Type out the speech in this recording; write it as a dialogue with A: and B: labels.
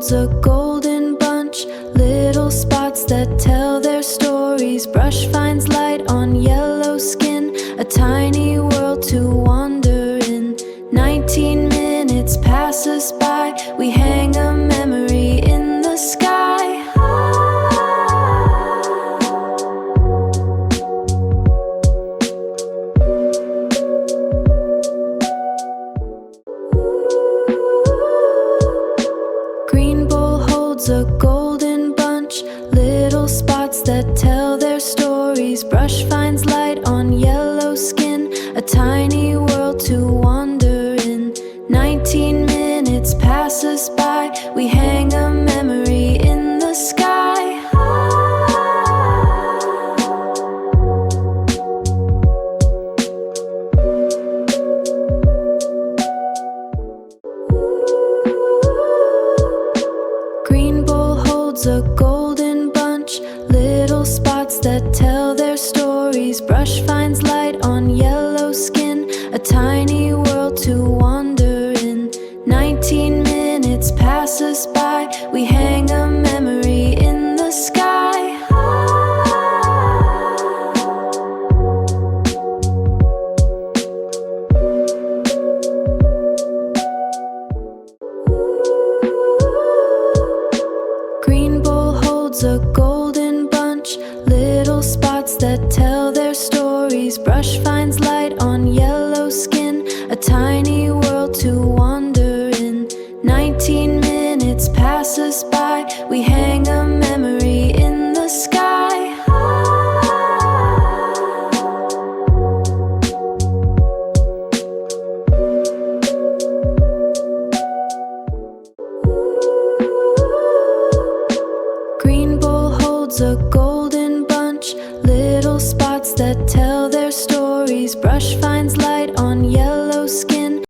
A: holds a golden bunch, little spots that tell their stories. Brush finds light on yellow skin, a tiny world to wander in. 19 minutes pass us by, we hang a memory in the sky. Green bowl holds a golden bunch, little spots that tell their stories. Brush finds light on yellow skin, a tiny world to wander in. 19 minutes pass us by, we hang a memory in the sky. Green bowl holds a golden bunch, little spots that tell their stories. Brush finds light on yellow skin, a tiny world to wander in. 19 minutes pass us by, we hang a memory in the sky. Green bowl holds a golden bunch, little spots that tell their stories. Brush finds light on yellow skin, a tiny world to wander in. 19 minutes pass us by, we hang a memory in the sky. Green bowl holds a golden bunch, little spots that tell their stories. Brush finds light